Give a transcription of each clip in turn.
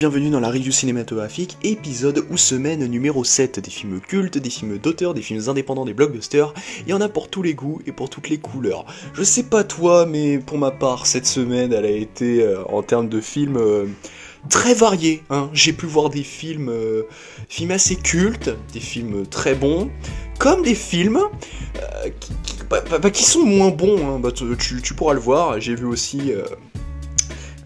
Bienvenue dans la review cinématographique, épisode ou semaine numéro 7, des films cultes, des films d'auteurs, des films indépendants, des blockbusters, il y en a pour tous les goûts et pour toutes les couleurs. Je sais pas toi, mais pour ma part, cette semaine, elle a été, en termes de films, très variée, hein. J'ai pu voir des films assez cultes, des films très bons, comme des films qui sont moins bons, hein. Tu pourras le voir. J'ai vu aussi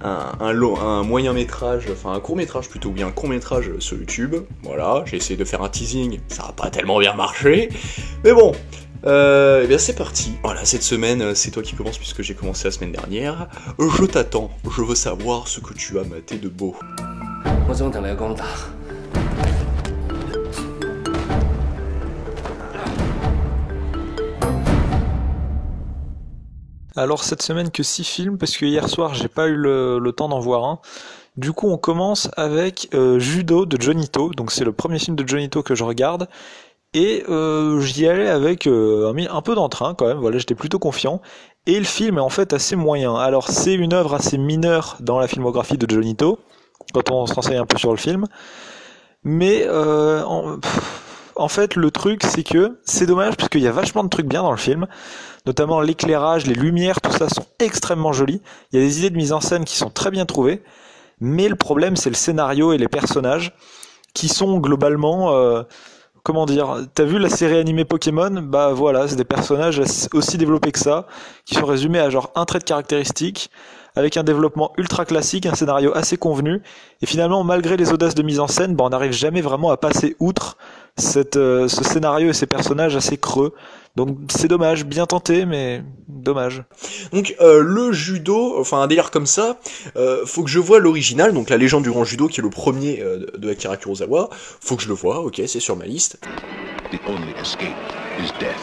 un moyen métrage, enfin un court métrage plutôt, oui, un court métrage sur YouTube. Voilà, j'ai essayé de faire un teasing, ça a pas tellement bien marché, mais bon. Eh bien c'est parti. Voilà, cette semaine, c'est toi qui commences puisque j'ai commencé la semaine dernière. Je t'attends, je veux savoir ce que tu as maté de beau. Alors cette semaine que 6 films, parce que hier soir j'ai pas eu le temps d'en voir un. Du coup on commence avec Judo de Johnny To, donc c'est le premier film de Johnny To que je regarde. Et j'y allais avec un peu d'entrain quand même, voilà, j'étais plutôt confiant. Et le film est en fait assez moyen. Alors c'est une œuvre assez mineure dans la filmographie de Johnny To, quand on se renseigne un peu sur le film. Mais en fait le truc c'est que c'est dommage parce qu'il y a vachement de trucs bien dans le film. Notamment l'éclairage, les lumières, tout ça sont extrêmement jolis. Il y a des idées de mise en scène qui sont très bien trouvées. Mais le problème c'est le scénario et les personnages qui sont globalement... comment dire, t'as vu la série animée Pokémon? Bah voilà, c'est des personnages aussi développés que ça, qui sont résumés à genre un trait de caractéristique, avec un développement ultra classique, un scénario assez convenu, et finalement malgré les audaces de mise en scène, bah on n'arrive jamais vraiment à passer outre ce scénario et ces personnages assez creux. Donc c'est dommage, bien tenté, mais dommage. Donc le judo, enfin un délire comme ça, faut que je voie l'original, donc la légende du grand judo qui est le premier de Akira Kurosawa, faut que je le voie, ok, c'est sur ma liste. The only escape is death.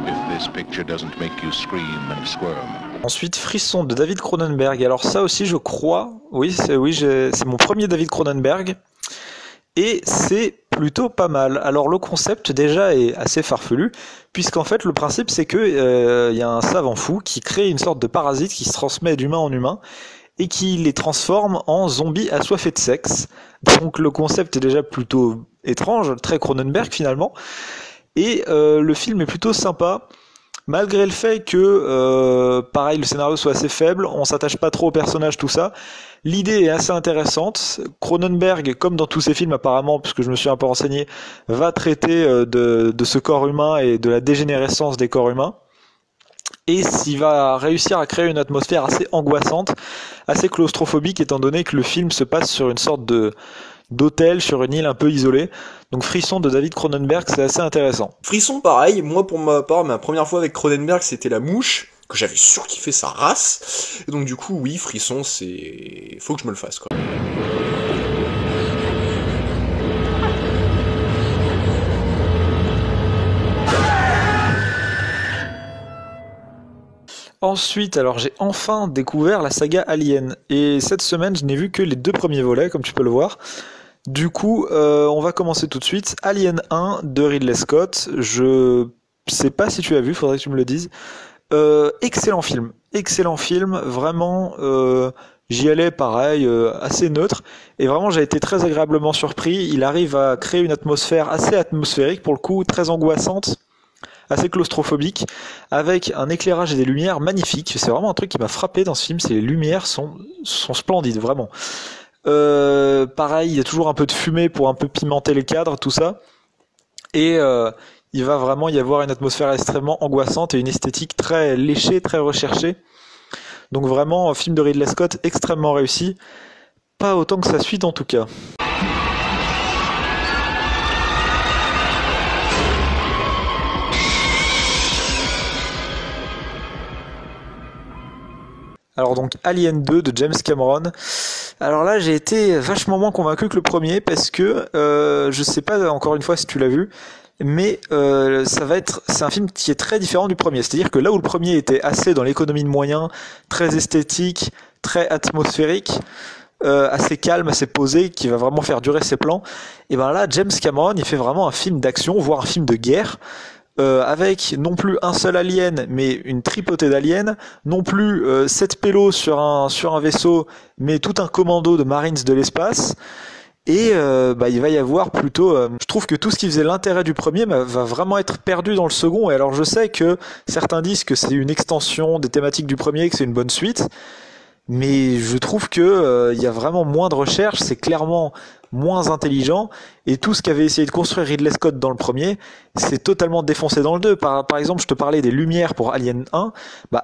If this picture doesn't make you scream and squirm. Ensuite, Frisson de David Cronenberg. Alors ça aussi, je crois, c'est mon premier David Cronenberg. Et c'est plutôt pas mal. Alors le concept déjà est assez farfelu, puisqu'en fait le principe c'est que y a un savant fou qui crée une sorte de parasite qui se transmet d'humain en humain et qui les transforme en zombies assoiffés de sexe. Donc le concept est déjà plutôt étrange, très Cronenberg finalement. Et le film est plutôt sympa. Malgré le fait que, pareil, le scénario soit assez faible, on s'attache pas trop aux personnages, tout ça. L'idée est assez intéressante. Cronenberg, comme dans tous ses films apparemment, puisque je me suis un peu renseigné, va traiter de ce corps humain et de la dégénérescence des corps humains. Et s'il va réussir à créer une atmosphère assez angoissante, assez claustrophobique, étant donné que le film se passe sur une sorte d'hôtel sur une île un peu isolée. Donc Frisson de David Cronenberg, c'est assez intéressant. Frisson pareil, moi pour ma part, ma première fois avec Cronenberg c'était La Mouche, que j'avais surkiffé sa race, et donc du coup oui, Frisson c'est... faut que je me le fasse quoi. Ensuite, alors j'ai enfin découvert la saga Alien, et cette semaine je n'ai vu que les 2 premiers volets, comme tu peux le voir. Du coup, on va commencer tout de suite. Alien 1 de Ridley Scott. Je sais pas si tu as vu, faudrait que tu me le dises. Excellent film, vraiment. J'y allais pareil, assez neutre, et vraiment j'ai été très agréablement surpris. Il arrive à créer une atmosphère assez atmosphérique pour le coup, très angoissante, assez claustrophobique, avec un éclairage et des lumières magnifiques. C'est vraiment un truc qui m'a frappé dans ce film, c'est les lumières sont splendides, vraiment. Pareil, il y a toujours un peu de fumée pour un peu pimenter les cadres, tout ça. Et il va vraiment y avoir une atmosphère extrêmement angoissante et une esthétique très léchée, très recherchée. Donc vraiment, un film de Ridley Scott extrêmement réussi. Pas autant que sa suite en tout cas. Alors donc Alien 2 de James Cameron. Alors là j'ai été vachement moins convaincu que le premier parce que je sais pas encore une fois si tu l'as vu, mais c'est un film qui est très différent du premier. C'est-à-dire que là où le premier était assez dans l'économie de moyens, très esthétique, très atmosphérique, assez calme, assez posé, qui va vraiment faire durer ses plans, et ben là James Cameron il fait vraiment un film d'action, voire un film de guerre. avec non plus un seul alien, mais une tripotée d'aliens, non plus 7 pélos sur un vaisseau, mais tout un commando de Marines de l'espace. Et il va y avoir plutôt... je trouve que tout ce qui faisait l'intérêt du premier va vraiment être perdu dans le second. Et alors je sais que certains disent que c'est une extension des thématiques du premier, que c'est une bonne suite. Mais je trouve que y a vraiment moins de recherche, c'est clairement moins intelligent, et tout ce qu'avait essayé de construire Ridley Scott dans le premier, c'est totalement défoncé dans le 2. Par exemple, je te parlais des lumières pour Alien 1,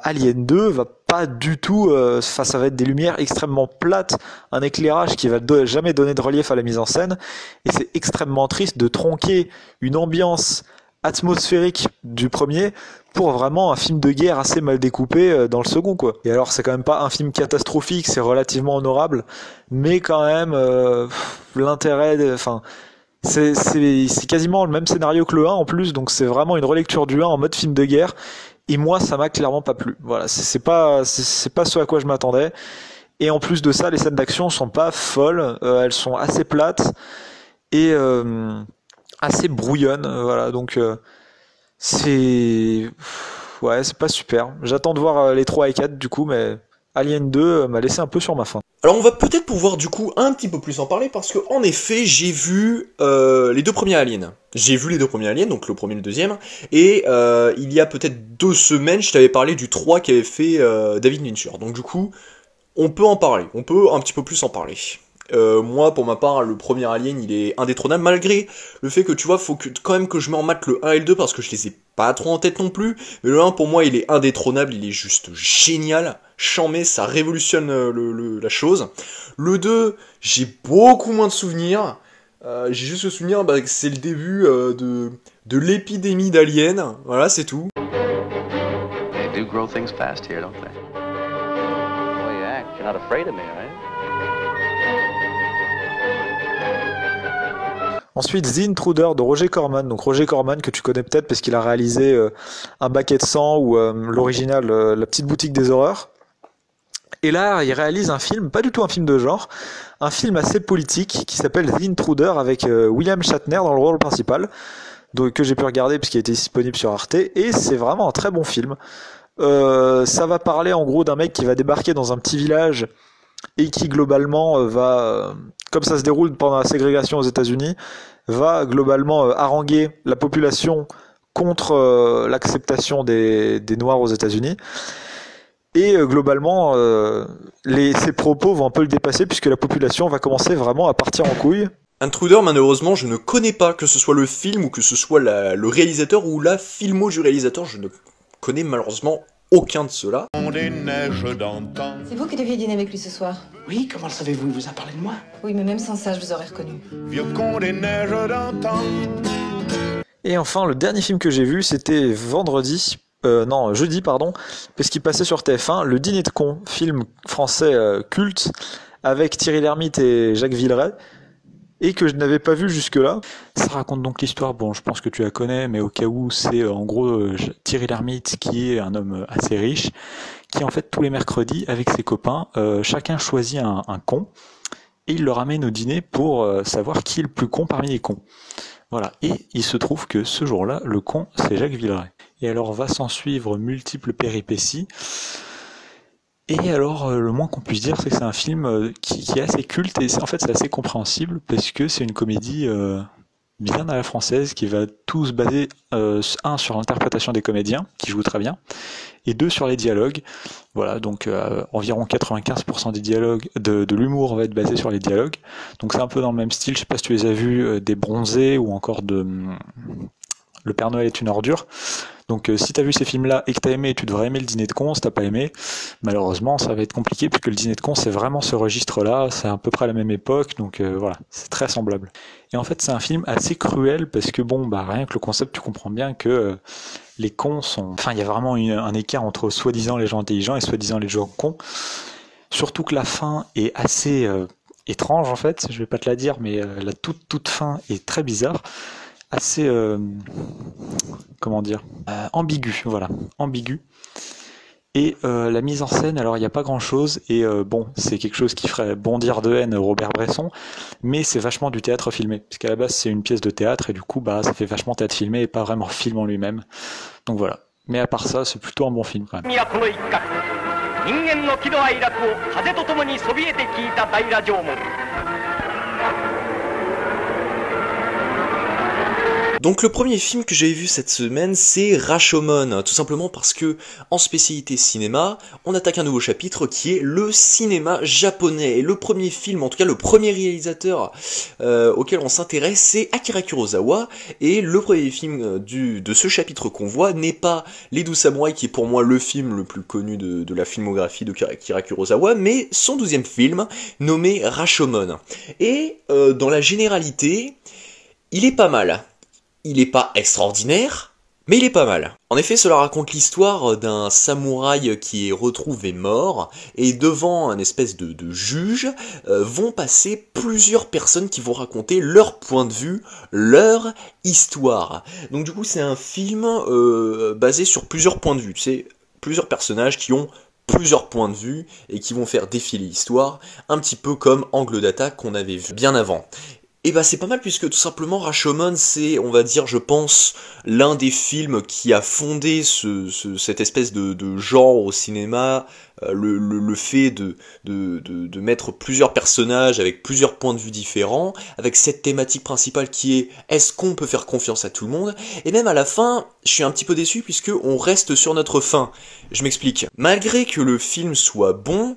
Alien 2 va pas du tout, ça va être des lumières extrêmement plates, un éclairage qui va jamais donner de relief à la mise en scène, et c'est extrêmement triste de tronquer une ambiance atmosphérique du premier pour vraiment un film de guerre assez mal découpé dans le second, quoi. Et alors c'est quand même pas un film catastrophique, c'est relativement honorable, mais quand même l'intérêt, enfin c'est quasiment le même scénario que le 1 en plus, donc c'est vraiment une relecture du 1 en mode film de guerre, et moi ça m'a clairement pas plu. Voilà, c'est pas ce à quoi je m'attendais. Et en plus de ça, les scènes d'action sont pas folles, elles sont assez plates et assez brouillonne, voilà, donc c'est pas super. J'attends de voir les 3 et 4 du coup, mais Alien 2 m'a laissé un peu sur ma faim. Alors on va peut-être pouvoir du coup un petit peu plus en parler parce que en effet j'ai vu les 2 premiers Aliens. J'ai vu les 2 premiers Aliens, donc le premier et le deuxième, et il y a peut-être 2 semaines je t'avais parlé du 3 qu'avait fait David Fincher. Donc du coup on peut en parler, on peut un petit peu plus en parler. Moi, pour ma part, le premier Alien, il est indétrônable, malgré le fait que, tu vois, faut quand même que je me remette le 1 et le 2, parce que je les ai pas trop en tête non plus, mais le 1, pour moi, il est indétrônable, il est juste génial, chambé, ça révolutionne la chose. Le 2, j'ai beaucoup moins de souvenirs, j'ai juste le souvenir que c'est le début de l'épidémie d'aliens, voilà, c'est tout. They do grow things fast here, don't they? The way you act, you're not afraid of me, right? Ensuite, The Intruder de Roger Corman. Donc Roger Corman que tu connais peut-être parce qu'il a réalisé Un Baquet de sang ou l'original La Petite Boutique des Horreurs. Et là, il réalise un film, pas du tout un film de genre, un film assez politique qui s'appelle The Intruder avec William Shatner dans le rôle principal, donc, que j'ai pu regarder puisqu'il était disponible sur Arte, et c'est vraiment un très bon film. Ça va parler en gros d'un mec qui va débarquer dans un petit village et qui globalement comme ça se déroule pendant la ségrégation aux États-Unis, va globalement haranguer la population contre l'acceptation des Noirs aux États-Unis. Et globalement, ses propos vont un peu le dépasser puisque la population va commencer vraiment à partir en couille. Intruder, malheureusement, je ne connais pas, que ce soit le film ou que ce soit le réalisateur ou la filmo du réalisateur, je ne connais malheureusement aucun de ceux-là. C'est vous qui deviez dîner avec lui ce soir? Oui, comment le savez-vous? Il vous a parlé de moi? Oui, mais même sans ça, je vous aurais reconnu. Et enfin, le dernier film que j'ai vu, c'était jeudi, parce qu'il passait sur TF1, Le Dîner de cons, film français culte, avec Thierry Lhermitte et Jacques Villeray, et que je n'avais pas vu jusque-là. Ça raconte donc l'histoire, bon, je pense que tu la connais, mais au cas où, c'est en gros Thierry Lhermitte, qui est un homme assez riche, qui en fait tous les mercredis, avec ses copains, chacun choisit un con, et il le ramène au dîner pour savoir qui est le plus con parmi les cons. Voilà, et il se trouve que ce jour-là, le con, c'est Jacques Villeray. Et alors va s'en suivre multiples péripéties. Et alors, le moins qu'on puisse dire, c'est que c'est un film qui est assez culte, et en fait c'est assez compréhensible, parce que c'est une comédie bien à la française, qui va tout se baser, sur l'interprétation des comédiens, qui jouent très bien, et 2 sur les dialogues. Voilà, donc environ 95% des dialogues, de l'humour va être basé sur les dialogues. Donc c'est un peu dans le même style, je sais pas si tu les as vus, des Bronzés, ou encore de Le Père Noël est une ordure. Donc si t'as vu ces films-là et que t'as aimé, tu devrais aimer Le Dîner de cons. Si t'as pas aimé, malheureusement ça va être compliqué, puisque Le Dîner de cons c'est vraiment ce registre-là, c'est à peu près à la même époque, donc voilà, c'est très semblable. Et en fait c'est un film assez cruel, parce que rien que le concept, tu comprends bien que les cons sont... Enfin, il y a vraiment un écart entre soi-disant les gens intelligents et soi-disant les gens cons. Surtout que la fin est assez étrange en fait, je vais pas te la dire, mais la toute fin est très bizarre. Assez ambigu, voilà, ambigu. Et la mise en scène, alors il n'y a pas grand chose, et bon, c'est quelque chose qui ferait bondir de haine Robert Bresson, mais c'est vachement du théâtre filmé, parce qu'à la base c'est une pièce de théâtre, et du coup bah ça fait vachement théâtre filmé et pas vraiment film en lui-même. Donc voilà. Mais à part ça, c'est plutôt un bon film quand même. Donc le premier film que j'avais vu cette semaine, c'est Rashomon, tout simplement parce que, en spécialité cinéma, on attaque un nouveau chapitre qui est le cinéma japonais. Et le premier film, en tout cas le premier réalisateur auquel on s'intéresse, c'est Akira Kurosawa, et le premier film de ce chapitre qu'on voit n'est pas Les 12 Samouraïs, qui est pour moi le film le plus connu de la filmographie de Akira Kurosawa, mais son 12e film, nommé Rashomon. Et dans la généralité, il est pas mal. Il est pas extraordinaire, mais il est pas mal. En effet, cela raconte l'histoire d'un samouraï qui est retrouvé mort, et devant un espèce de juge, vont passer plusieurs personnes qui vont raconter leur point de vue, leur histoire. Donc du coup, c'est un film basé sur plusieurs points de vue, c'est plusieurs personnages qui ont plusieurs points de vue, et qui vont faire défiler l'histoire, un petit peu comme Angle d'attaque qu'on avait vu bien avant. Et bah c'est pas mal puisque tout simplement Rashomon c'est, on va dire, je pense, l'un des films qui a fondé cette espèce de genre au cinéma, le fait de mettre plusieurs personnages avec plusieurs points de vue différents, avec cette thématique principale qui est est-ce qu'on peut faire confiance à tout le monde, et même à la fin, je suis un petit peu déçu puisque on reste sur notre fin. Je m'explique. Malgré que le film soit bon,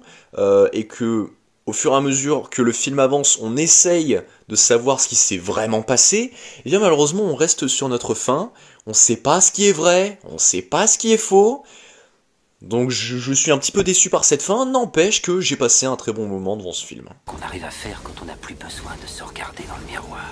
et que au fur et à mesure que le film avance, on essaye de savoir ce qui s'est vraiment passé, et bien malheureusement on reste sur notre fin, on sait pas ce qui est vrai, on sait pas ce qui est faux, donc je suis un petit peu déçu par cette fin, n'empêche que j'ai passé un très bon moment devant ce film. Qu'on arrive à faire quand on n'a plus besoin de se regarder dans le miroir.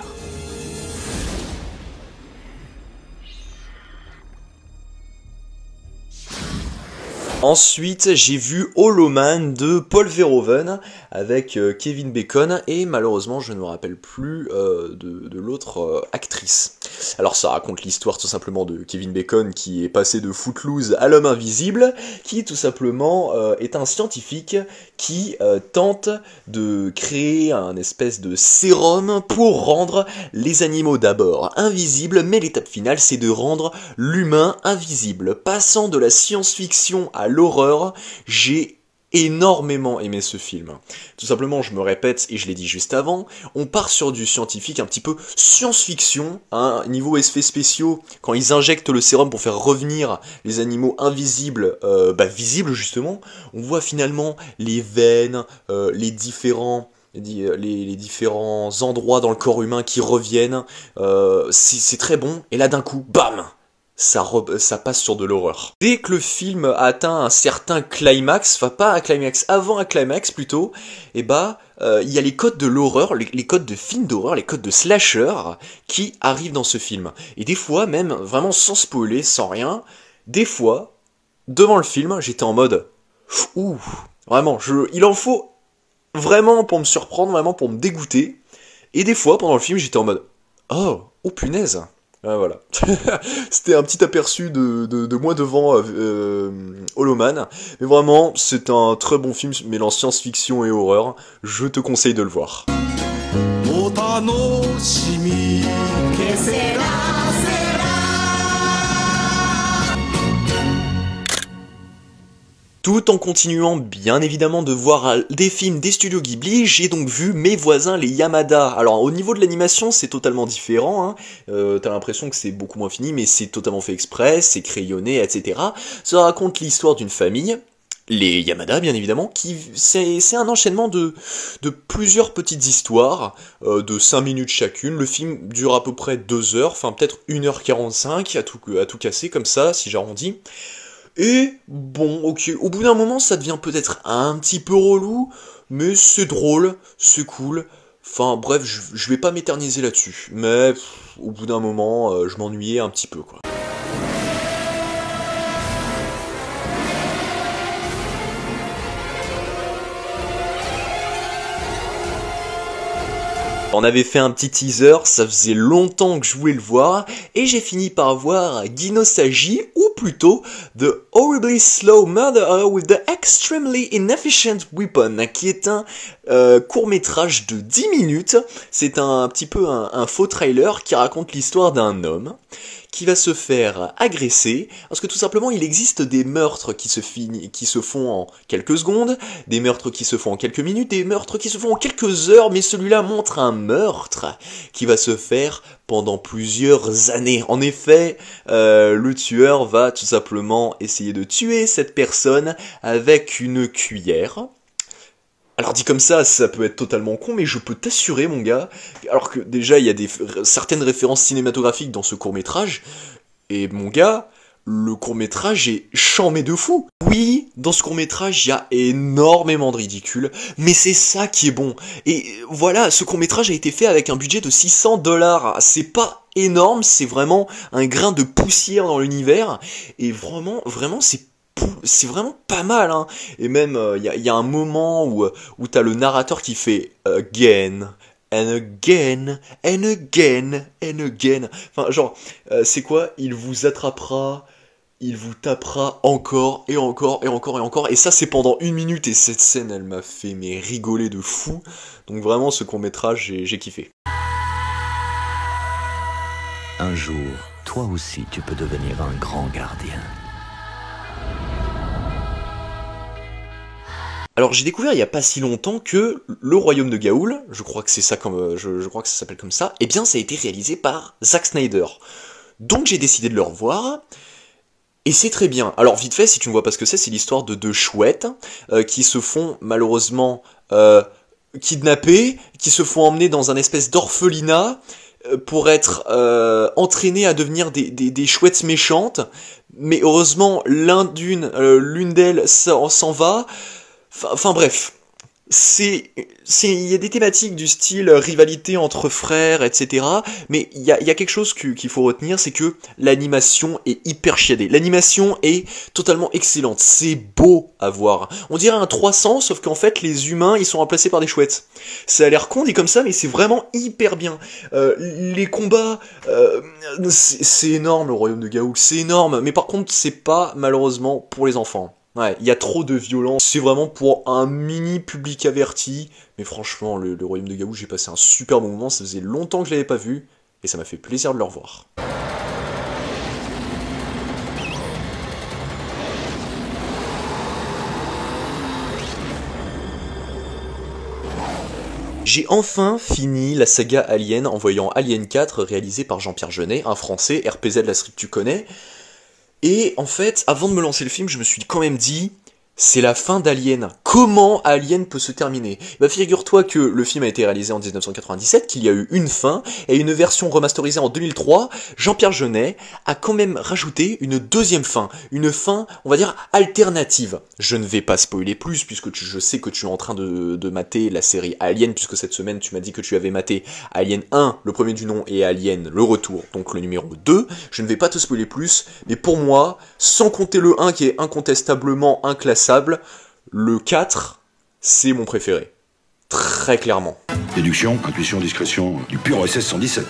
Ensuite, j'ai vu Hollow Man de Paul Verhoeven avec Kevin Bacon et malheureusement je ne me rappelle plus de l'autre actrice. Alors ça raconte l'histoire tout simplement de Kevin Bacon qui est passé de Footloose à l'homme invisible, qui tout simplement est un scientifique qui tente de créer un espèce de sérum pour rendre les animaux d'abord invisibles, mais l'étape finale c'est de rendre l'humain invisible. Passant de la science-fiction à l'horreur, j'ai énormément aimé ce film. Tout simplement, je me répète, et je l'ai dit juste avant, on part sur du scientifique, un petit peu science-fiction, hein, niveau effets spéciaux, quand ils injectent le sérum pour faire revenir les animaux invisibles, visibles justement, on voit finalement les veines, les différents endroits dans le corps humain qui reviennent, c'est très bon, et là d'un coup, bam! Ça passe sur de l'horreur. Dès que le film a atteint un certain climax, enfin pas un climax, avant un climax plutôt, et il y a les codes de l'horreur, les codes de film d'horreur, les codes de slasher qui arrivent dans ce film. Et des fois, même vraiment sans spoiler, sans rien, des fois, devant le film, j'étais en mode ouh, vraiment, il en faut vraiment pour me surprendre, vraiment pour me dégoûter. Et des fois, pendant le film, j'étais en mode oh punaise. Ah, voilà. C'était un petit aperçu de moi devant Hollow Man. Mais vraiment, c'est un très bon film mêlant science-fiction et horreur. Je te conseille de le voir. Tout en continuant bien évidemment de voir des films des studios Ghibli, j'ai donc vu Mes voisins les Yamada. Alors au niveau de l'animation c'est totalement différent, hein. T'as l'impression que c'est beaucoup moins fini mais c'est totalement fait exprès, c'est crayonné, etc. Ça raconte l'histoire d'une famille, les Yamada bien évidemment, c'est un enchaînement de plusieurs petites histoires, de 5 minutes chacune. Le film dure à peu près 2 heures, enfin peut-être 1h45 à tout casser comme ça si j'arrondis. Et bon, ok, au bout d'un moment, ça devient peut-être un petit peu relou, mais c'est drôle, c'est cool. Enfin bref, je vais pas m'éterniser là-dessus, mais au bout d'un moment, je m'ennuyais un petit peu, quoi. On avait fait un petit teaser, ça faisait longtemps que je voulais le voir, et j'ai fini par voir Gino Sagi, ou plutôt The Horribly Slow Murderer with the Extremely Inefficient Weapon, qui est un court-métrage de 10 minutes. C'est un petit peu un faux trailer qui raconte l'histoire d'un homme qui va se faire agresser, parce que tout simplement il existe des meurtres qui se font en quelques secondes, des meurtres qui se font en quelques minutes, des meurtres qui se font en quelques heures, mais celui-là montre un meurtre qui va se faire pendant plusieurs années. En effet, le tueur va tout simplement essayer de tuer cette personne avec une cuillère. Alors dit comme ça peut être totalement con, mais je peux t'assurer, mon gars, alors que déjà il y a certaines références cinématographiques dans ce court-métrage, et mon gars, le court-métrage est chambé de fou. Oui, dans ce court-métrage, il y a énormément de ridicule, mais c'est ça qui est bon. Et voilà, ce court-métrage a été fait avec un budget de $600. C'est pas énorme, c'est vraiment un grain de poussière dans l'univers, et vraiment, c'est vraiment pas mal, hein. Et même, y a un moment où t'as le narrateur qui fait « again ». And again, and again, and again. Enfin, genre, c'est quoi? Il vous attrapera, il vous tapera encore, et encore, et encore, et encore. Et ça, c'est pendant 1 minute, et cette scène, elle m'a fait rigoler de fou. Donc vraiment, ce court-métrage, j'ai kiffé. Un jour, toi aussi, tu peux devenir un grand gardien. Alors j'ai découvert il y a pas si longtemps que Le Royaume de Gaoul, je crois que c'est ça comme je crois que ça s'appelle comme ça, eh bien ça a été réalisé par Zack Snyder. Donc j'ai décidé de le revoir. Et c'est très bien. Alors vite fait, si tu ne vois pas ce que c'est l'histoire de 2 chouettes qui se font malheureusement kidnapper, qui se font emmener dans un espèce d'orphelinat pour être entraînées à devenir des chouettes méchantes. Mais heureusement, l'une d'elles s'en va. Enfin bref, il y a des thématiques du style rivalité entre frères, etc. Mais il y a quelque chose qu'il faut retenir, c'est que l'animation est hyper chiadée. L'animation est totalement excellente, c'est beau à voir. On dirait un 300, sauf qu'en fait les humains ils sont remplacés par des chouettes. Ça a l'air con dit comme ça, mais c'est vraiment hyper bien. Les combats, c'est énorme le Royaume de Gaoul, c'est énorme. Mais par contre c'est pas malheureusement pour les enfants. Ouais, il y a trop de violence, c'est vraiment pour un mini public averti, mais franchement, le Royaume de Gaoul, j'ai passé un super bon moment, ça faisait longtemps que je l'avais pas vu, et ça m'a fait plaisir de le revoir. J'ai enfin fini la saga Alien en voyant Alien 4 réalisé par Jean-Pierre Jeunet, un français, RPZ la street tu connais. Et en fait, avant de me lancer le film, je me suis quand même dit, c'est la fin d'Alien. Comment Alien peut se terminer? Bah figure-toi que le film a été réalisé en 1997, qu'il y a eu une fin, et une version remasterisée en 2003, Jean-Pierre Jeunet a quand même rajouté une deuxième fin. Une fin, on va dire, alternative. Je ne vais pas spoiler plus, puisque je sais que tu es en train de mater la série Alien, puisque cette semaine tu m'as dit que tu avais maté Alien 1, le premier du nom, et Alien, le retour, donc le numéro 2. Je ne vais pas te spoiler plus, mais pour moi, sans compter le 1 qui est incontestablement inclassable, le 4, c'est mon préféré. Très clairement. Déduction, intuition, discrétion, du pur OSS 117.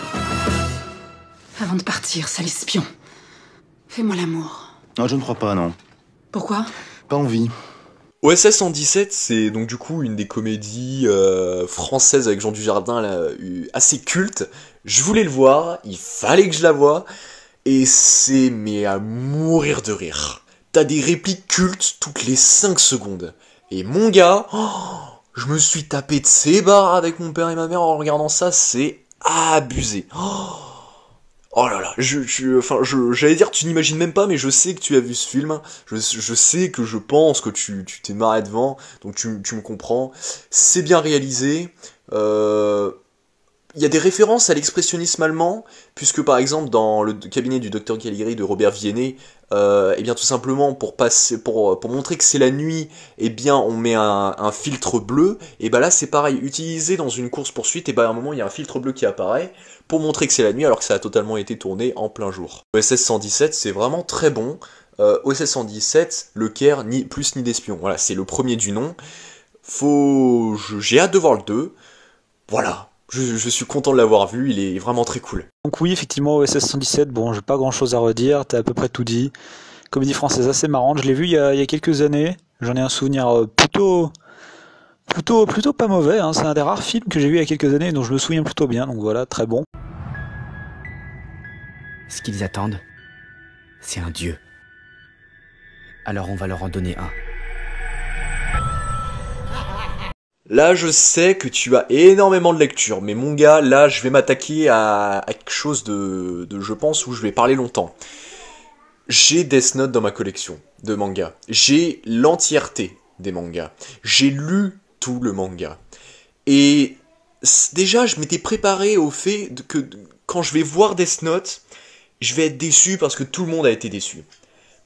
Avant de partir, sale espion, fais-moi l'amour. Non, je ne crois pas, non. Pourquoi? Pas envie. OSS 117, c'est donc du coup une des comédies françaises avec Jean Dujardin là, assez culte. Je voulais le voir, il fallait que je la voie, et c'est mais à mourir de rire. T'as des répliques cultes toutes les 5 secondes. Et mon gars, je me suis tapé de ces barres avec mon père et ma mère en regardant ça, c'est abusé. Oh là là, j'allais dire tu n'imagines même pas, mais je sais que tu as vu ce film, je sais que je pense que tu t'es marré devant, donc tu me comprends. C'est bien réalisé, il y a des références à l'expressionnisme allemand, puisque par exemple dans le cabinet du Dr Caligari de Robert Viennet, eh bien tout simplement pour montrer que c'est la nuit, eh bien on met un filtre bleu, et bah là c'est pareil, utilisé dans une course poursuite, et bah à un moment il y a un filtre bleu qui apparaît pour montrer que c'est la nuit alors que ça a totalement été tourné en plein jour. OSS 117 c'est vraiment très bon. OSS 117, le Caire, ni plus ni d'espion. Voilà, c'est le premier du nom. J'ai hâte de voir le 2. Voilà. Je suis content de l'avoir vu, il est vraiment très cool. Donc oui, effectivement, OSS 117, bon, j'ai pas grand chose à redire, t'as à peu près tout dit. Comédie française assez marrante, je l'ai vu il y a quelques années, j'en ai un souvenir plutôt pas mauvais, hein. C'est un des rares films que j'ai vu il y a quelques années dont je me souviens plutôt bien, donc voilà, très bon. Ce qu'ils attendent, c'est un dieu. Alors on va leur en donner un. Là, je sais que tu as énormément de lecture, mais mon gars, là, je vais m'attaquer à quelque chose je pense, où je vais parler longtemps. J'ai Death Note dans ma collection de mangas. J'ai l'entièreté des mangas. J'ai lu tout le manga. Et déjà, je m'étais préparé au fait que quand je vais voir Death Note, je vais être déçu parce que tout le monde a été déçu.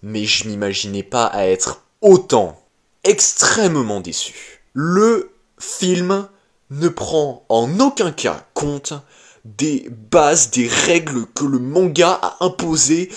Mais je m'imaginais pas à être autant, extrêmement déçu. Le film ne prend en aucun cas compte des bases, des règles que le manga a imposées.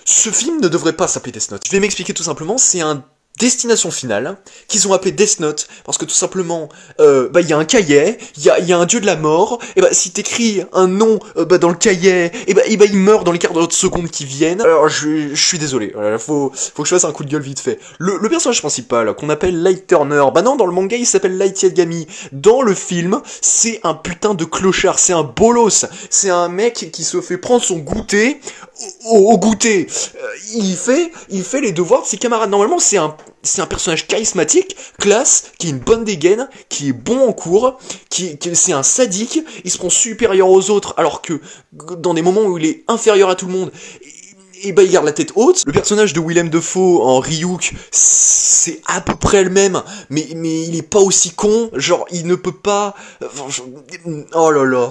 Ce film ne devrait pas s'appeler Death Note. Je vais m'expliquer tout simplement, c'est un destination finale qu'ils ont appelé Death Note parce que tout simplement il y a un cahier, il y a un dieu de la mort, et si t'écris un nom dans le cahier, il meurt dans les quarts de seconde qui viennent. Alors je suis désolé, voilà, faut que je fasse un coup de gueule vite fait. Le personnage principal qu'on appelle Light Turner, non, dans le manga il s'appelle Light Yagami. Dans le film, c'est un putain de clochard, c'est un bolos, c'est un mec qui se fait prendre son goûter au goûter. Il fait les devoirs de ses camarades. Normalement, c'est un personnage charismatique, classe, qui a une bonne dégaine, qui est bon en cours, c'est un sadique, il se prend supérieur aux autres, alors que dans des moments où il est inférieur à tout le monde, il garde la tête haute. Le personnage de Willem Dafoe en Ryuk, c'est à peu près le même, mais il est pas aussi con, genre il ne peut pas... Oh là là.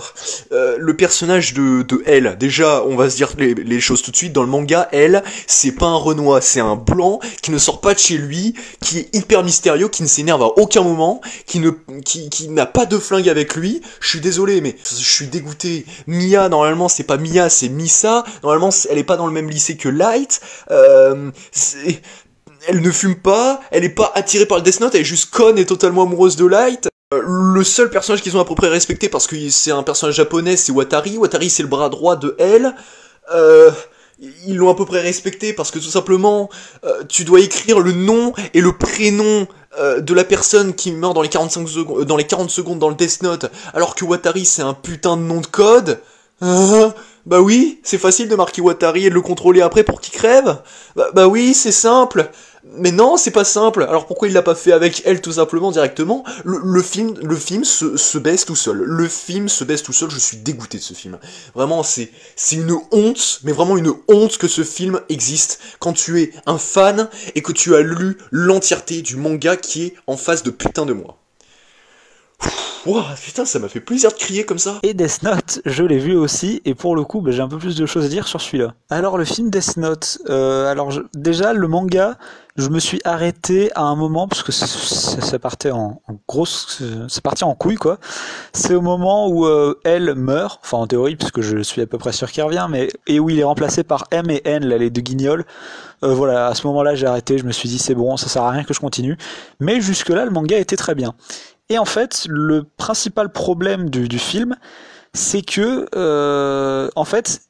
Le personnage de Elle, déjà on va se dire les choses tout de suite, dans le manga, Elle, c'est pas un Renois, c'est un blanc qui ne sort pas de chez lui, qui est hyper mystérieux, qui ne s'énerve à aucun moment, qui n'a pas de flingue avec lui. Je suis désolé, mais je suis dégoûté. Mia, normalement c'est pas Mia, c'est Misa, normalement elle est pas dans le même lycée que Light, elle ne fume pas, elle est pas attirée par le Death Note, elle est juste conne et totalement amoureuse de Light. Le seul personnage qu'ils ont à peu près respecté, parce que c'est un personnage japonais, c'est Watari. Watari c'est le bras droit de Elle. Ils l'ont à peu près respecté parce que tout simplement, tu dois écrire le nom et le prénom de la personne qui meurt dans les 40 secondes dans le Death Note, alors que Watari c'est un putain de nom de code. Bah oui, c'est facile de marquer Watari et de le contrôler après pour qu'il crève. Bah oui, c'est simple. Mais non, c'est pas simple. Alors pourquoi il l'a pas fait avec Elle tout simplement directement? Le film se baisse tout seul. Le film se baisse tout seul, je suis dégoûté de ce film. Vraiment, c'est une honte, mais vraiment une honte que ce film existe quand tu es un fan et que tu as lu l'entièreté du manga qui est en face de putain de moi. Wow, putain, ça m'a fait plaisir de crier comme ça. Et Death Note, je l'ai vu aussi, et pour le coup, j'ai un peu plus de choses à dire sur celui-là. Alors le film Death Note, déjà le manga, je me suis arrêté à un moment, parce que ça partait ça partait en couille quoi. C'est au moment où Elle meurt, enfin en théorie, puisque je suis à peu près sûr qu'il revient, et où il est remplacé par M et N, là, les deux guignols. Voilà, à ce moment-là j'ai arrêté, je me suis dit c'est bon, ça sert à rien que je continue. Mais jusque-là, le manga était très bien. Et en fait, le principal problème du film, c'est que, en fait,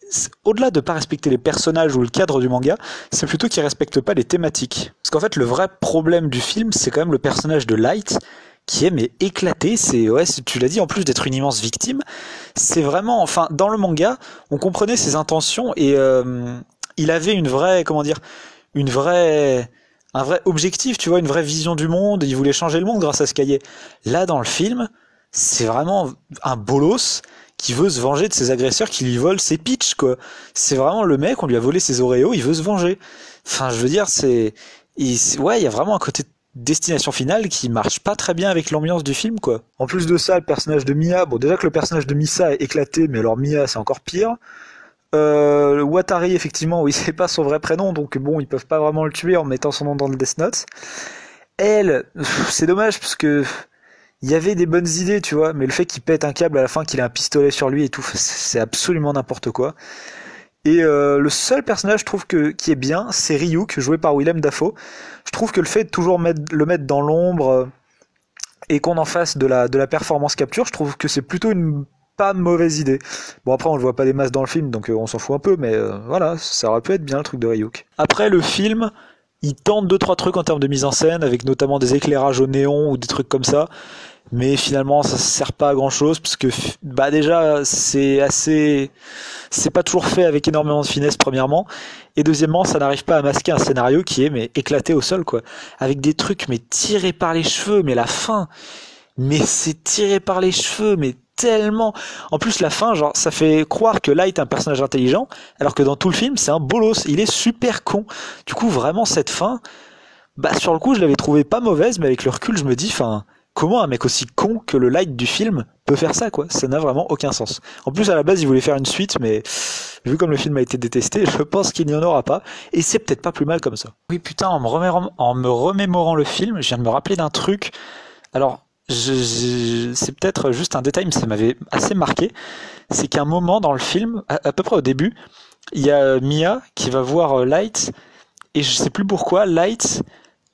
au-delà de pas respecter les personnages ou le cadre du manga, c'est plutôt qu'il respecte pas les thématiques. Parce qu'en fait, le vrai problème du film, c'est quand même le personnage de Light, qui est éclaté. Tu l'as dit, en plus d'être une immense victime, c'est vraiment, enfin, dans le manga, on comprenait ses intentions et il avait un vrai objectif, tu vois, une vraie vision du monde, il voulait changer le monde grâce à ce cahier. Là, dans le film, c'est vraiment un bolos qui veut se venger de ses agresseurs qui lui volent ses pitchs, quoi. C'est vraiment le mec, on lui a volé ses Oreos, il veut se venger. Enfin, je veux dire, il y a vraiment un côté destination finale qui marche pas très bien avec l'ambiance du film, quoi. En plus de ça, le personnage de Mia, bon, déjà que le personnage de Misa est éclaté, mais alors Mia, c'est encore pire. Watari, effectivement, oui, c'est pas son vrai prénom, donc bon, ils peuvent pas vraiment le tuer en mettant son nom dans le Death Note. Elle, c'est dommage parce que il y avait des bonnes idées, tu vois, mais le fait qu'il pète un câble à la fin, qu'il ait un pistolet sur lui et tout, c'est absolument n'importe quoi. Et le seul personnage, je trouve qui est bien, c'est Ryuk, joué par Willem Dafoe. Je trouve que le fait de toujours le mettre dans l'ombre, et qu'on en fasse de la performance capture, je trouve que c'est plutôt une pas mauvaise idée. Bon, après on le voit pas des masses dans le film, donc on s'en fout un peu, mais voilà, ça aurait pu être bien le truc de Ryuk. Après le film, il tente 2-3 trucs en termes de mise en scène, avec notamment des éclairages au néon ou des trucs comme ça, mais finalement ça sert pas à grand chose, parce que bah déjà c'est pas toujours fait avec énormément de finesse premièrement, et deuxièmement ça n'arrive pas à masquer un scénario qui est mais éclaté au sol quoi, avec des trucs mais tirés par les cheveux, mais la fin, mais c'est tiré par les cheveux, mais tellement. En plus la fin, genre ça fait croire que Light est un personnage intelligent, alors que dans tout le film c'est un bolos, il est super con. Du coup vraiment cette fin, bah sur le coup je l'avais trouvé pas mauvaise, mais avec le recul je me dis, enfin, comment un mec aussi con que le Light du film peut faire ça quoi? Ça n'a vraiment aucun sens. En plus à la base il voulait faire une suite, mais vu comme le film a été détesté, je pense qu'il n'y en aura pas, et c'est peut-être pas plus mal comme ça. Oui putain, en me remémorant le film, je viens de me rappeler d'un truc. Alors c'est peut-être juste un détail, mais ça m'avait assez marqué. C'est qu'à un moment dans le film, à peu près au début, il y a Mia qui va voir Light, et je sais plus pourquoi, Light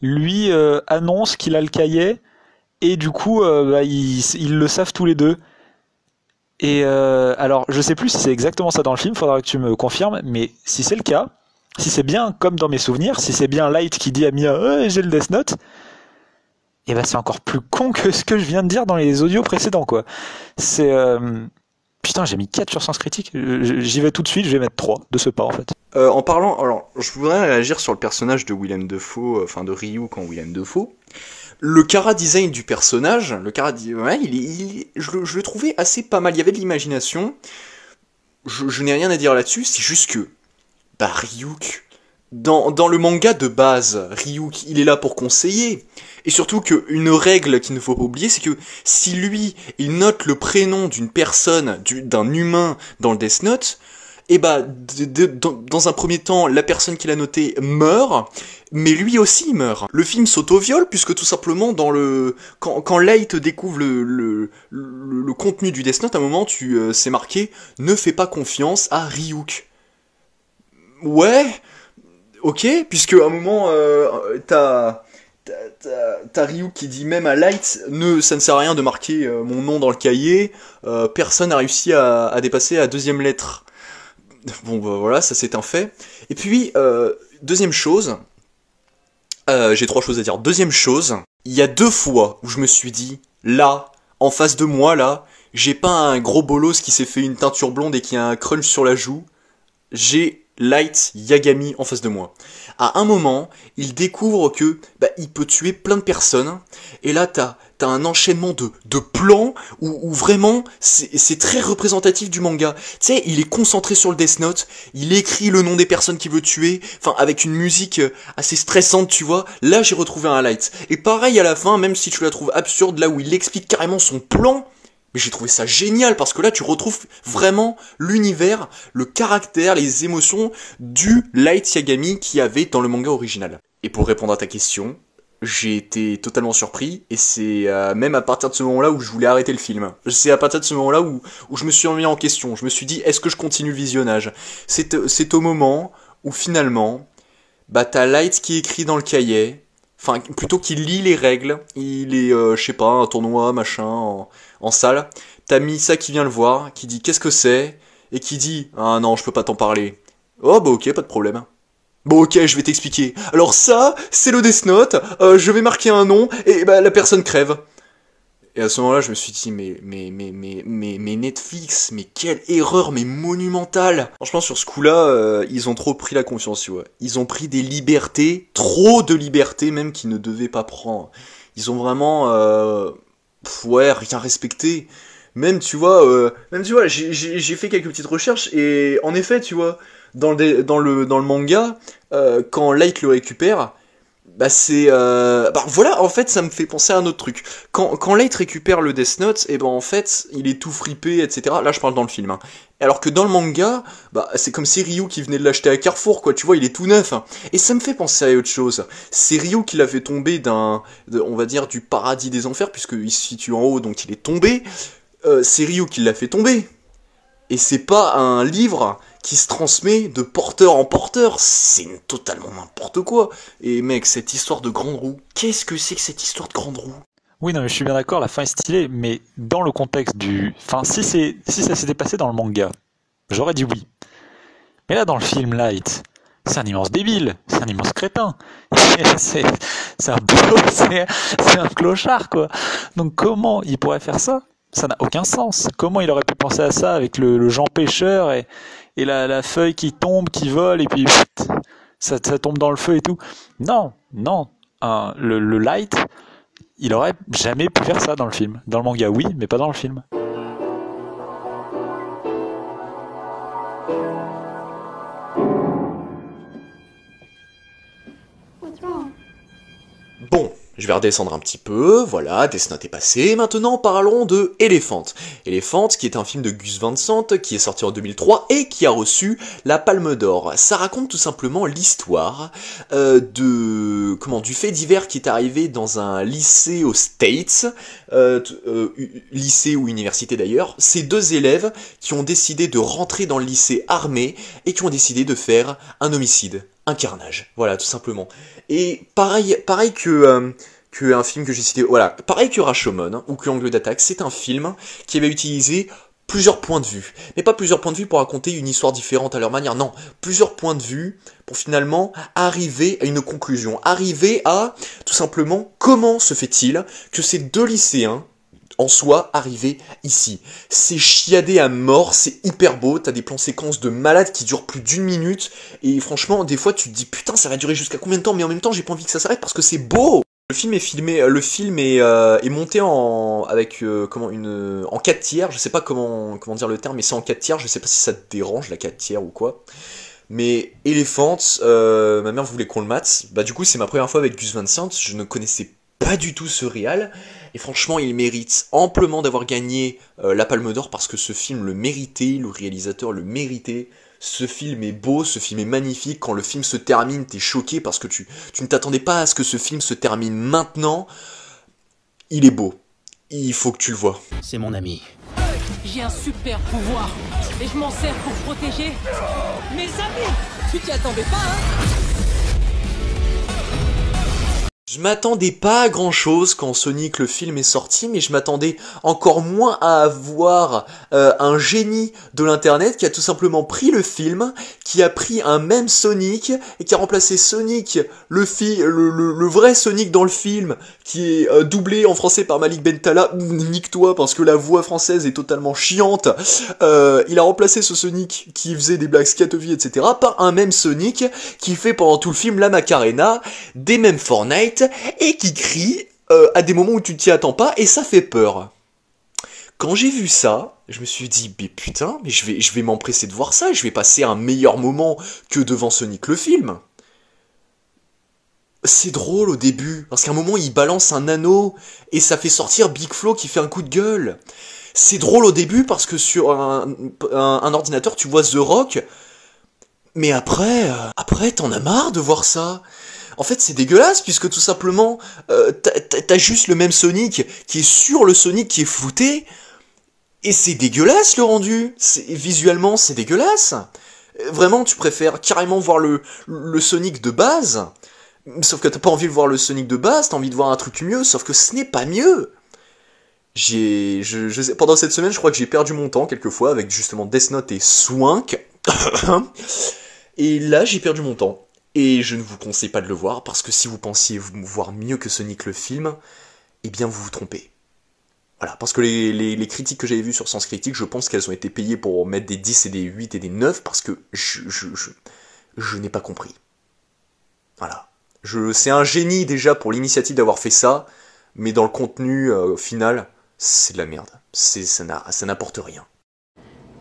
lui annonce qu'il a le cahier, et du coup bah, ils le savent tous les deux. Et alors je sais plus si c'est exactement ça dans le film, faudra que tu me confirmes, mais si c'est le cas, si c'est bien comme dans mes souvenirs, si c'est bien Light qui dit à Mia j'ai le Death Note, et bah c'est encore plus con que ce que je viens de dire dans les audios précédents quoi. C'est putain, j'ai mis 4 sur Sens Critique, j'y vais tout de suite, je vais mettre 3 de ce pas en fait. En parlant, alors je voudrais réagir sur le personnage de Willem Dafoe, enfin de Ryuk en Willem Dafoe. Le chara-design du personnage, ouais, je le trouvais assez pas mal, il y avait de l'imagination, je n'ai rien à dire là-dessus, c'est juste que, bah Ryuk, dans le manga de base, Ryuk, il est là pour conseiller. Et surtout qu'une règle qu'il ne faut pas oublier, c'est que si lui, il note le prénom d'une personne, d'un humain dans le Death Note, et bah, dans un premier temps, la personne qui l'a noté meurt, mais lui aussi meurt. Le film s'auto-viole, puisque tout simplement, quand Light découvre le contenu du Death Note, à un moment, c'est marqué « Ne fais pas confiance à Ryuk ». Ouais, ok, puisque à un moment, t'as Ryuk qui dit même à Light, ça ne sert à rien de marquer mon nom dans le cahier, personne n'a réussi à dépasser la deuxième lettre. Bon bah voilà, ça c'est un fait. Et puis, deuxième chose, j'ai 3 choses à dire. Deuxième chose, il y a 2 fois où je me suis dit, là, en face de moi, là, j'ai pas un gros bolos qui s'est fait une teinture blonde et qui a un crunch sur la joue, j'ai Light Yagami en face de moi. À un moment, il découvre que bah, il peut tuer plein de personnes, et là t'as un enchaînement de plans où vraiment c'est très représentatif du manga. Tu sais, il est concentré sur le Death Note, il écrit le nom des personnes qu'il veut tuer, enfin avec une musique assez stressante, tu vois. Là j'ai retrouvé un Light. Et pareil à la fin, même si tu la trouves absurde, là où il explique carrément son plan, mais j'ai trouvé ça génial, parce que là tu retrouves vraiment l'univers, le caractère, les émotions du Light Yagami qu'il y avait dans le manga original. Et pour répondre à ta question, j'ai été totalement surpris, et c'est même à partir de ce moment-là où je voulais arrêter le film. C'est à partir de ce moment-là où je me suis remis en question, je me suis dit, est-ce que je continue le visionnage? C'est au moment où finalement, bah t'as Light qui écrit dans le cahier, enfin plutôt qu'il lit les règles, il est, je sais pas, un tournoi, machin, en salle, t'as Misa qui vient le voir, qui dit qu'est-ce que c'est, et qui dit, ah non, je peux pas t'en parler. Oh bah ok, pas de problème. Bon ok, je vais t'expliquer. Alors ça, c'est le Death Note, je vais marquer un nom, et bah la personne crève. Et à ce moment-là, je me suis dit, mais Netflix, mais quelle erreur, mais monumentale. Franchement, sur ce coup-là, ils ont trop pris la confiance, tu vois. Ils ont pris des libertés, trop de libertés même qu'ils ne devaient pas prendre. Ils ont vraiment, ouais, rien respecté. Même tu vois, j'ai fait quelques petites recherches, et en effet, tu vois, dans le manga, quand Light le récupère, bah c'est bah voilà, en fait ça me fait penser à un autre truc. Quand Light récupère le Death Note, et ben en fait il est tout fripé, etc. Là je parle dans le film, hein. Alors que dans le manga, bah c'est comme si Ryu qui venait de l'acheter à Carrefour, quoi, tu vois, il est tout neuf, hein. Et ça me fait penser à autre chose. C'est Ryu qui l'a fait tomber on va dire du paradis des enfers, puisqu'il se situe en haut, donc il est tombé. C'est Ryu qui l'a fait tomber. Et c'est pas un livre qui se transmet de porteur en porteur, c'est totalement n'importe quoi. Et mec, cette histoire de grande roue, qu'est-ce que c'est que cette histoire de grande roue? Oui, non, mais je suis bien d'accord, la fin est stylée, mais dans le contexte du... Enfin, si ça s'était passé dans le manga, j'aurais dit oui. Mais là, dans le film Light, c'est un immense débile, c'est un immense crétin. C'est c'est un c'est un clochard, quoi. Donc comment il pourrait faire ça? Ça n'a aucun sens. Comment il aurait pu penser à ça avec le Jean pêcheur et la feuille qui tombe, qui vole, et puis pfft, ça tombe dans le feu et tout? Non, non. Le Light, il aurait jamais pu faire ça dans le film. Dans le manga, oui, mais pas dans le film. Bon, je vais redescendre un petit peu, voilà, Death Note est passé, maintenant parlons de Elephant. Elephant, qui est un film de Gus Van Sant, qui est sorti en 2003 et qui a reçu la Palme d'Or. Ça raconte tout simplement l'histoire du fait divers qui est arrivé dans un lycée aux States, lycée ou université d'ailleurs, ces deux élèves qui ont décidé de rentrer dans le lycée armé et qui ont décidé de faire un homicide. Un carnage, voilà, tout simplement. Et pareil que un film que j'ai cité, voilà, pareil que Rashomon, hein, ou que Angle d'attaque, c'est un film qui avait utilisé plusieurs points de vue. Mais pas plusieurs points de vue pour raconter une histoire différente à leur manière, non. Plusieurs points de vue pour finalement arriver à une conclusion. Arriver à, tout simplement, comment se fait-il que ces deux lycéens en soi arrivé ici. C'est chiadé à mort, c'est hyper beau, t'as des plans séquences de malades qui durent plus d'1 minute, et franchement, des fois tu te dis putain ça va durer jusqu'à combien de temps, mais en même temps j'ai pas envie que ça s'arrête parce que c'est beau. Le film est monté en 4 tiers, je sais pas comment dire le terme, mais c'est en 4 tiers, je sais pas si ça te dérange la 4 tiers ou quoi. Mais Elephant, ma mère voulait qu'on le mate, bah du coup c'est ma première fois avec Gus Van Sant, je ne connaissais pas du tout ce réal, et franchement il mérite amplement d'avoir gagné la Palme d'Or parce que ce film le méritait, le réalisateur le méritait. Ce film est beau, ce film est magnifique, quand le film se termine t'es choqué parce que tu ne t'attendais pas à ce que ce film se termine maintenant. Il est beau, il faut que tu le vois. C'est mon ami. J'ai un super pouvoir et je m'en sers pour protéger mes amis. Tu t'y attendais pas, hein? Je m'attendais pas à grand chose quand Sonic le film est sorti, mais je m'attendais encore moins à avoir un génie de l'internet qui a tout simplement pris le film, qui a pris un même Sonic et qui a remplacé Sonic, le vrai Sonic dans le film, qui est doublé en français par Malik Bentala, nique-toi parce que la voix française est totalement chiante. Il a remplacé ce Sonic qui faisait des blagues scatteries, etc. par un même Sonic qui fait pendant tout le film la Macarena, des mêmes Fortnite, et qui crie à des moments où tu t'y attends pas, et ça fait peur. Quand j'ai vu ça, je me suis dit, mais putain, mais je vais m'empresser de voir ça, et je vais passer un meilleur moment que devant Sonic le film. C'est drôle au début, parce qu'à un moment il balance un anneau, et ça fait sortir Big Flo qui fait un coup de gueule. C'est drôle au début, parce que sur un ordinateur tu vois The Rock, mais après t'en as marre de voir ça. En fait, c'est dégueulasse, puisque tout simplement, t'as juste le même Sonic qui est sur le Sonic qui est flouté, et c'est dégueulasse le rendu. Visuellement, c'est dégueulasse. Vraiment, tu préfères carrément voir le Sonic de base, sauf que t'as pas envie de voir le Sonic de base, t'as envie de voir un truc mieux, sauf que ce n'est pas mieux. Pendant cette semaine, je crois que j'ai perdu mon temps quelquefois avec justement Death Note et Swank. Et là, j'ai perdu mon temps. Et je ne vous conseille pas de le voir, parce que si vous pensiez voir mieux que Sonic le film, eh bien vous vous trompez. Voilà, parce que les critiques que j'avais vues sur Sens Critique, je pense qu'elles ont été payées pour mettre des 10 et des 8 et des 9, parce que je n'ai pas compris. Voilà. C'est un génie déjà pour l'initiative d'avoir fait ça, mais dans le contenu final, c'est de la merde. Ça n'apporte rien.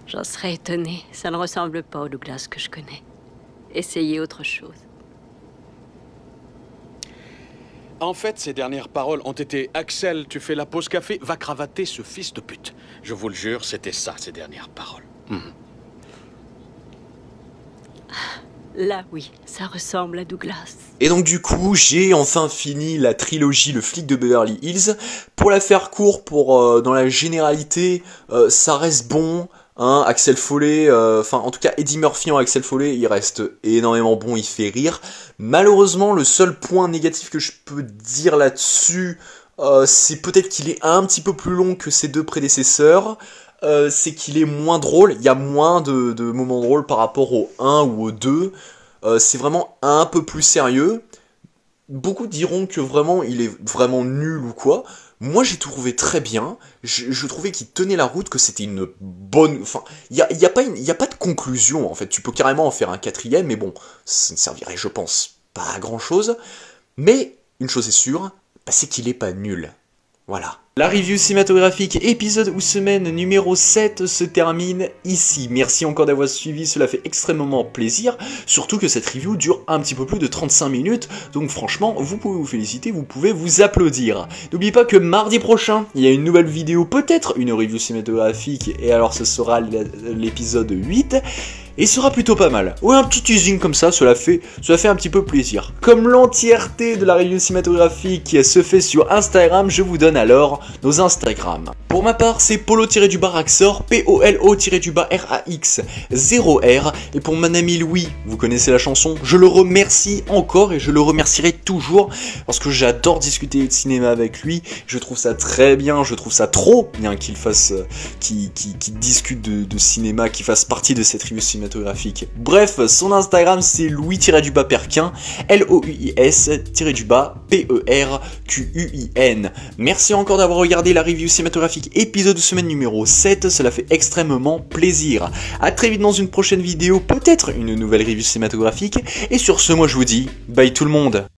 J'en serais étonnée, ça ne ressemble pas au Douglas que je connais. Essayez autre chose. En fait, ses dernières paroles ont été « Axel, tu fais la pause café, va cravater ce fils de pute. » Je vous le jure, c'était ça, ses dernières paroles. Là, oui, ça ressemble à Douglas. Et donc du coup, j'ai enfin fini la trilogie Le flic de Beverly Hills. Pour la faire court, dans la généralité, ça reste bon. Hein, Axel Foley, en tout cas Eddie Murphy en Axel Foley, il reste énormément bon, il fait rire. Malheureusement, le seul point négatif que je peux dire là-dessus, c'est peut-être qu'il est un petit peu plus long que ses deux prédécesseurs, c'est qu'il est moins drôle, il y a moins de moments drôles par rapport au 1 ou au 2, c'est vraiment un peu plus sérieux. Beaucoup diront que vraiment il est vraiment nul ou quoi. Moi j'ai trouvé très bien, je trouvais qu'il tenait la route, que c'était une bonne... Enfin, il y a pas de conclusion en fait, tu peux carrément en faire un 4e, mais bon, ça ne servirait je pense pas à grand chose. Mais une chose est sûre, c'est qu'il est pas nul. Voilà. La review cinématographique épisode ou semaine numéro 7 se termine ici. Merci encore d'avoir suivi, cela fait extrêmement plaisir. Surtout que cette review dure un petit peu plus de 35 minutes. Donc franchement, vous pouvez vous féliciter, vous pouvez vous applaudir. N'oubliez pas que mardi prochain, il y a une nouvelle vidéo, peut-être une review cinématographique. Et alors ce sera l'épisode 8. Et il sera plutôt pas mal. Ouais, un petit teasing comme ça, cela fait un petit peu plaisir. Comme l'entièreté de la review cinématographique qui se fait sur Instagram, je vous donne alors nos Instagram. Pour ma part, c'est polo-raxor, POLO-rax 0R. Et pour mon ami Louis, vous connaissez la chanson, je le remercie encore et je le remercierai toujours parce que j'adore discuter de cinéma avec lui. Je trouve ça très bien, je trouve ça trop bien qu'il fasse, qu'il discute de cinéma, qu'il fasse partie de cette review cinématographique. Bref, son Instagram c'est Louis-Perquin, LOUIS-PERQUIN. Merci encore d'avoir regardé la review cinématographique épisode de semaine numéro 7, cela fait extrêmement plaisir. A très vite dans une prochaine vidéo, peut-être une nouvelle review cinématographique, et sur ce moi je vous dis, bye tout le monde.